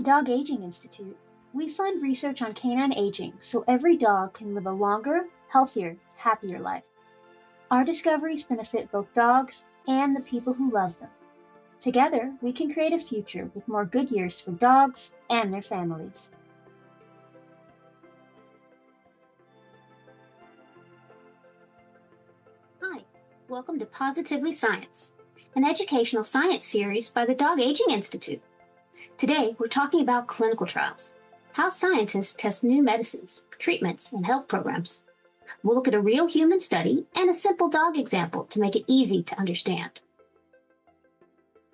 Dog Aging Institute, we fund research on canine aging so every dog can live a longer, healthier, happier life. Our discoveries benefit both dogs and the people who love them. Together, we can create a future with more good years for dogs and their families. Hi, welcome to Pawsitively Science, an educational science series by the Dog Aging Institute. Today, we're talking about clinical trials, how scientists test new medicines, treatments, and health programs. We'll look at a real human study and a simple dog example to make it easy to understand.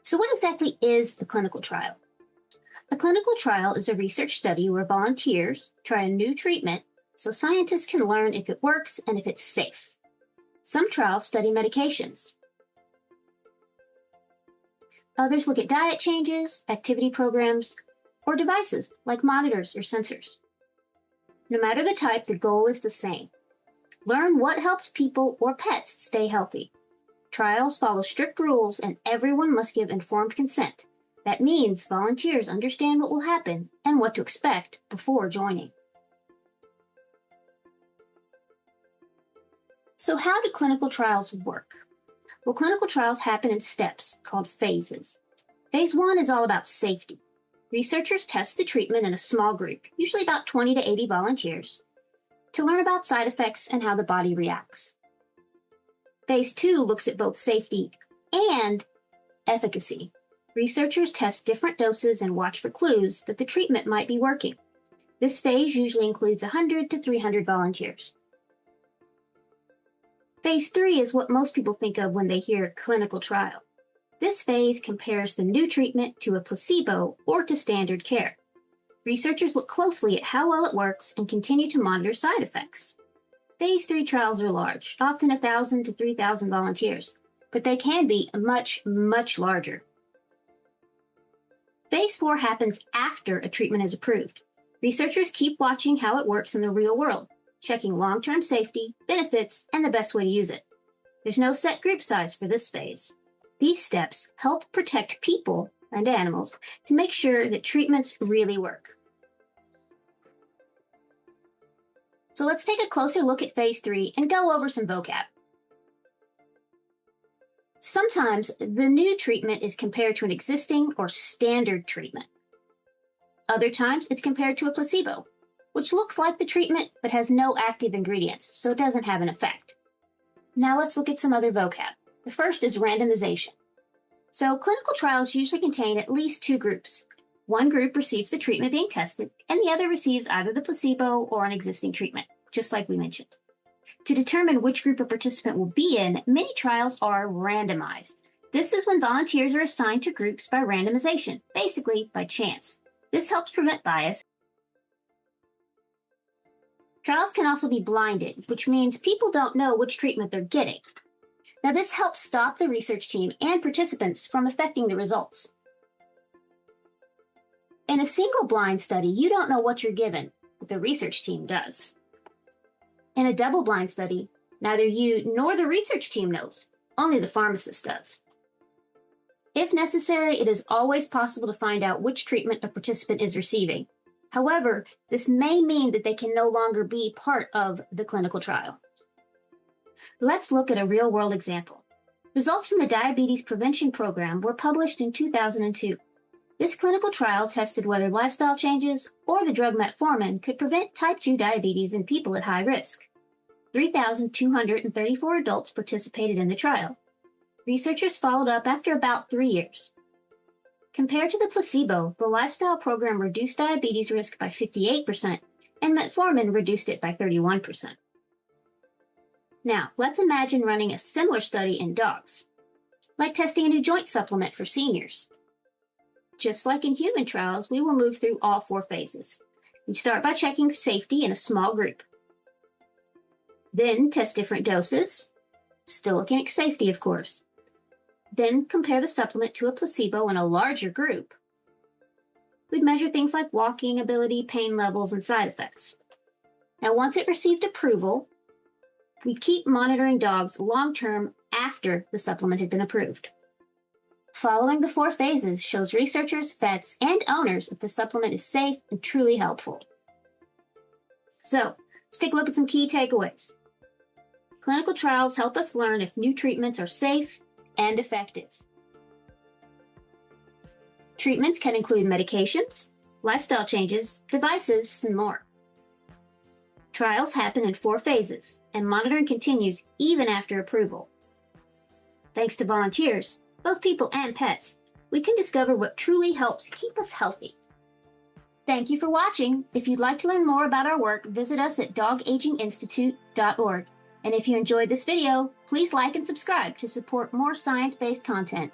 So what exactly is a clinical trial? A clinical trial is a research study where volunteers try a new treatment so scientists can learn if it works and if it's safe. Some trials study medications. Others look at diet changes, activity programs, or devices like monitors or sensors. No matter the type, the goal is the same. Learn what helps people or pets stay healthy. Trials follow strict rules and everyone must give informed consent. That means volunteers understand what will happen and what to expect before joining. So how do clinical trials work? Well, clinical trials happen in steps called phases. Phase 1 is all about safety. Researchers test the treatment in a small group, usually about 20 to 80 volunteers, to learn about side effects and how the body reacts. Phase 2 looks at both safety and efficacy. Researchers test different doses and watch for clues that the treatment might be working. This phase usually includes 100 to 300 volunteers. Phase 3 is what most people think of when they hear clinical trial. This phase compares the new treatment to a placebo or to standard care. Researchers look closely at how well it works and continue to monitor side effects. Phase 3 trials are large, often 1,000 to 3,000 volunteers, but they can be much, much larger. Phase 4 happens after a treatment is approved. Researchers keep watching how it works in the real world, checking long-term safety, benefits, and the best way to use it. There's no set group size for this phase. These steps help protect people and animals to make sure that treatments really work. So let's take a closer look at Phase 3 and go over some vocab. Sometimes the new treatment is compared to an existing or standard treatment. Other times it's compared to a placebo, which looks like the treatment but has no active ingredients, so it doesn't have an effect. Now let's look at some other vocab. The first is randomization. So clinical trials usually contain at least two groups. One group receives the treatment being tested, and the other receives either the placebo or an existing treatment, just like we mentioned. To determine which group a participant will be in, many trials are randomized. This is when volunteers are assigned to groups by randomization, basically by chance. This helps prevent bias. Trials can also be blinded, which means people don't know which treatment they're getting. Now, this helps stop the research team and participants from affecting the results. In a single-blind study, you don't know what you're given, but the research team does. In a double-blind study, neither you nor the research team knows, only the pharmacist does. If necessary, it is always possible to find out which treatment a participant is receiving. However, this may mean that they can no longer be part of the clinical trial. Let's look at a real-world example. Results from the Diabetes Prevention Program were published in 2002. This clinical trial tested whether lifestyle changes or the drug metformin could prevent type 2 diabetes in people at high risk. 3,234 adults participated in the trial. Researchers followed up after about 3 years. Compared to the placebo, the lifestyle program reduced diabetes risk by 58%, and metformin reduced it by 31%. Now, let's imagine running a similar study in dogs, like testing a new joint supplement for seniors. Just like in human trials, we will move through all 4 phases. We start by checking safety in a small group. Then test different doses, still looking at safety, of course. Then compare the supplement to a placebo in a larger group. We'd measure things like walking ability, pain levels, and side effects. Now, once it received approval, we keep monitoring dogs long-term after the supplement had been approved. Following the 4 phases shows researchers, vets, and owners if the supplement is safe and truly helpful. So, let's take a look at some key takeaways. Clinical trials help us learn if new treatments are safe and effective. Treatments can include medications, lifestyle changes, devices, and more. Trials happen in 4 phases, and monitoring continues even after approval. Thanks to volunteers, both people and pets, we can discover what truly helps keep us healthy. Thank you for watching. If you'd like to learn more about our work, visit us at dogaginginstitute.org. And if you enjoyed this video, please like and subscribe to support more science-based content.